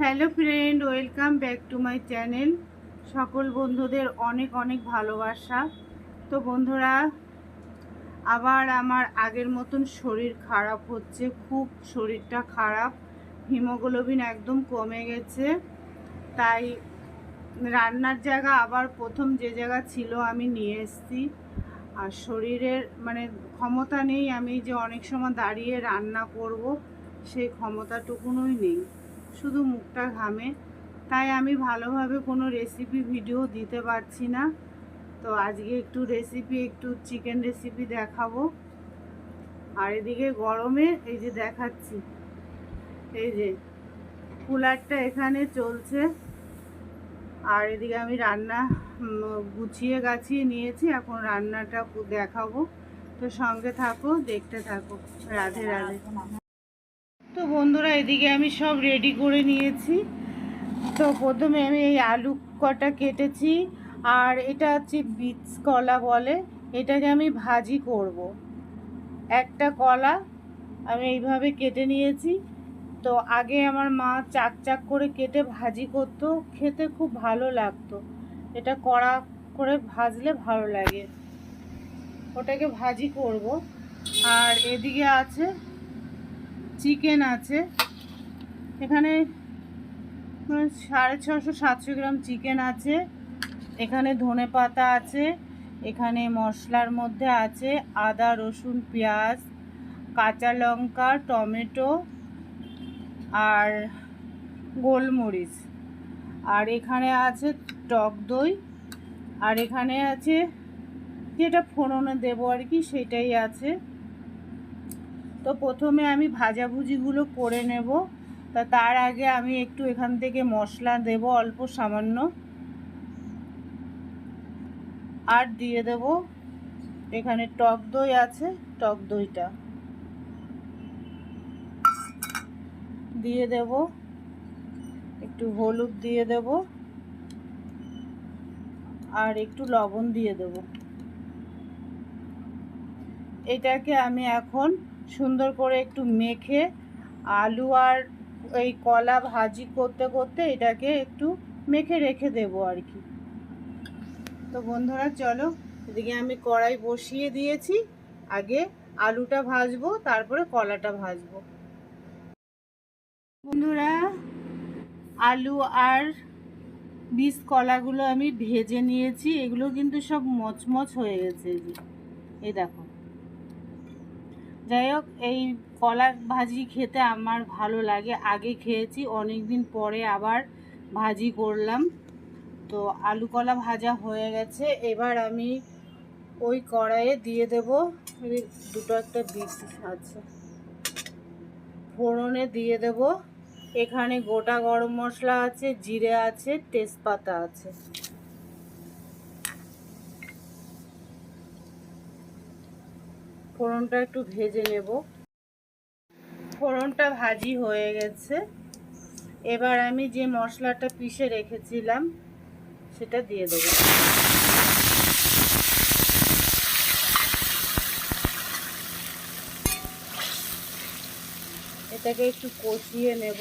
Hello friend, welcome back to my channel. সকল বন্ধুদের অনেক অনেক ভালোবাসা। তো বন্ধুরা, আবার আমার আগের মতন শরীর খারাপ হচ্ছে, খুব শরীরটা খারাপ। হিমোগ্লোবিন একদম কমে গেছে। তাই রান্নার জায়গা আবার প্রথম যে জায়গা ছিল আমি নিয়ে এসেছি। আর শরীরের ক্ষমতা নেই, আমি যে অনেক সময় দাঁড়িয়ে রান্না করব সেই ক্ষমতাটুকুনই নেই, শুধু মুখটা ঘামে। তাই আমি ভালোভাবে কোনো রেসিপি ভিডিও দিতে পারছি না। তো আজকে একটু চিকেন রেসিপি দেখাবো। আর এদিকে গরমে এই যে দেখাচ্ছি, এই যে কুলারটা এখানে চলছে। আর এদিকে আমি রান্না গুছিয়ে গাছিয়ে নিয়েছি, এখন রান্নাটা দেখাবো। তো সঙ্গে থাকো, দেখতে থাকো। রাধে রাধে। তো বন্ধুরা, এদিকে আমি সব রেডি করে নিয়েছি। তো প্রথমে আমি এই আলু কটা কেটেছি, আর এটা হচ্ছে বিটস কলা বলে, এটাকে আমি ভাজি করব। একটা কলা আমি এইভাবে কেটে নিয়েছি। তো আগে আমার মা চাক চাক করে কেটে ভাজি করতো, খেতে খুব ভালো লাগতো। এটা কড়া করে ভাজলে ভালো লাগে, ওটাকে ভাজি করব। আর এদিকে আছে চিকেন আছে, এখানে 650-700 গ্রাম চিকেন আছে। এখানে ধনে পাতা আছে, এখানে মশলার মধ্যে আছে আদা রসুন পেঁয়াজ কাঁচা লঙ্কা টমেটো আর গোলমরিচ। আর এখানে আছে টক দই, আর এখানে আছে যেটা ফোড়নে দেবো আর কি, সেটাই আছে। তো প্রথমে আমি ভাজাভুজিগুলো করে নেব। তা তার আগে আমি একটু এখান থেকে মশলা দেব অল্প সামান্য, আর দিয়ে দেব এখানে টক দই আছে, টক দইটা দিয়ে দেব, একটু হলুদ দিয়ে দেব, আর একটু লবণ দিয়ে দেব। এটাকে আমি এখন সুন্দর করে একটু মেখে আলু আর এই কলা ভাজি করতে করতে এটাকে একটু মেখে রেখে দেব আর কি। তো বন্ধুরা চলো, এদিকে আমি কড়াই বসিয়ে দিয়েছি। আগে আলুটা ভাজবো, তারপরে কলাটা ভাজবো। বন্ধুরা, আলু আর বীজ কলাগুলো আমি ভেজে নিয়েছি। এগুলো কিন্তু সব মচমচ হয়ে গেছে, এই দেখো। যাই হোক, এই কলা ভাজি খেতে আমার ভালো লাগে, আগে খেয়েছি, অনেক দিন পরে আবার ভাজি করলাম। তো আলু কলা ভাজা হয়ে গেছে। এবার আমি ওই কড়াইয়ে দিয়ে দেব দুটো একটা বীজ আছে, ফোড়নে দিয়ে দেব। এখানে গোটা গরম মশলা আছে, জিরে আছে, তেজপাতা আছে। ফোড়নটা একটু ভেজে নেব। ফোড়নটা ভাজি হয়ে গেছে। এবার আমি যে মশলাটা পিষে রেখেছিলাম সেটা দিয়ে দেব। এটাকে একটু কষিয়ে নেব।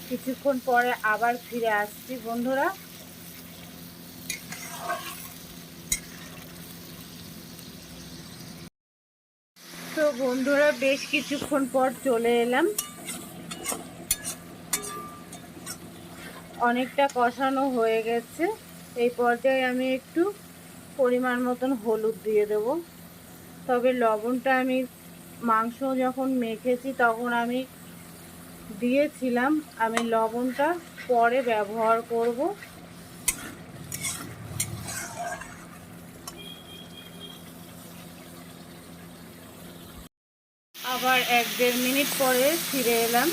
কিছুক্ষণ পরে আবার ফিরে আসছি বন্ধুরা। তো বন্ধুরা, বেশ কিছুক্ষণ পর চলে এলাম। অনেকটা কষানো হয়ে গেছে। এই পর্যায়ে আমি একটু পরিমাণ মতন হলুদ দিয়ে দেব। তবে লবণটা আমি মাংস যখন মেখেছি তখন আমি দিয়েছিলাম, আমি লবণটা পরে ব্যবহার করব। আবার 1-1.5 মিনিট পরে ফিরে এলাম।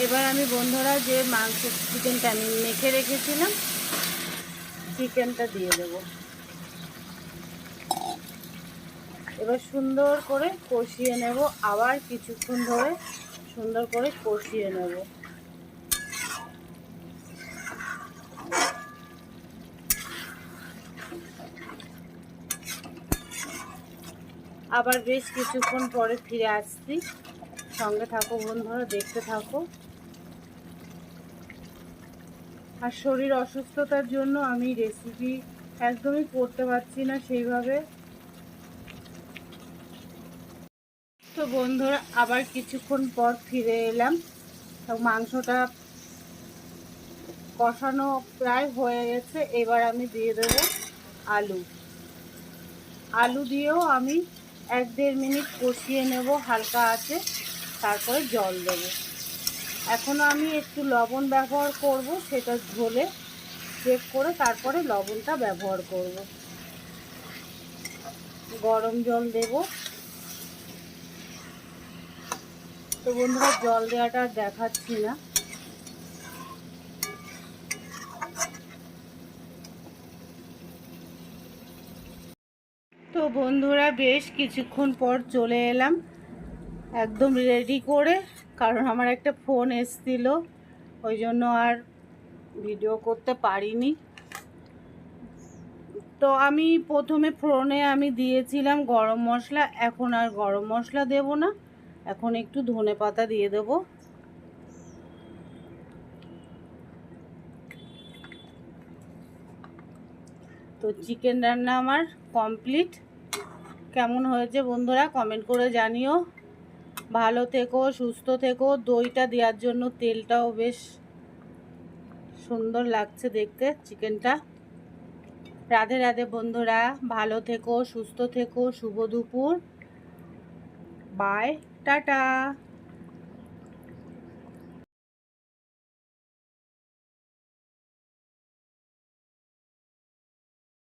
এবার আমি বন্ধুরা যে চিকেনটা আমি মেখে রেখেছিলাম, চিকেনটা দিয়ে দেব। এবার সুন্দর করে কষিয়ে নেব, আবার কিছুক্ষণ ধরে সুন্দর করে কষিয়ে নেব। আবার বেশ কিছুক্ষণ পরে ফিরে আসছি। সঙ্গে থাকো বন্ধুরা, দেখতে থাকো। আর শরীর অসুস্থতার জন্য আমি রেসিপি একদমই করতে পারছি না সেইভাবে। তো বন্ধুরা আবার কিছুক্ষণ পর ফিরে এলাম। তো মাংসটা কষানো প্রায় হয়ে গেছে। এবার আমি দিয়ে দেবো আলু। আলু দিয়েও আমি 1-1.5 মিনিট কষিয়ে নেব হালকা আঁচে, তারপরে জল দেব। এখনও আমি একটু লবণ ব্যবহার করব, সেটা ঝোলে চেক করে তারপরে লবণটা ব্যবহার করব। গরম জল দেব। তো বন্ধুরা জল দেওয়াটা আর দেখাচ্ছি না। তো বন্ধুরা বেশ কিছুক্ষণ পর চলে এলাম একদম রেডি করে, কারণ আমার একটা ফোন এসেছিল, ওই জন্য আর ভিডিও করতে পারিনি। তো আমি প্রথমে ফোড়নে আমি দিয়েছিলাম গরম মশলা, এখন আর গরম মশলা দেব না, এখন একটু ধনেপাতা দিয়ে দেব। তো চিকেন রান্না আমার কমপ্লিট। কেমন হয়েছে বন্ধুরা কমেন্ট করে জানিও। ভালো থেকো, সুস্থ থেকো। দইটা দেওয়ার জন্য তেলটাও বেশ সুন্দর লাগছে দেখতে চিকেনটা। রাধে রাধে বন্ধুরা, ভালো থেকো, সুস্থ থেকো, শুভ দুপুর, বাই, টাটা।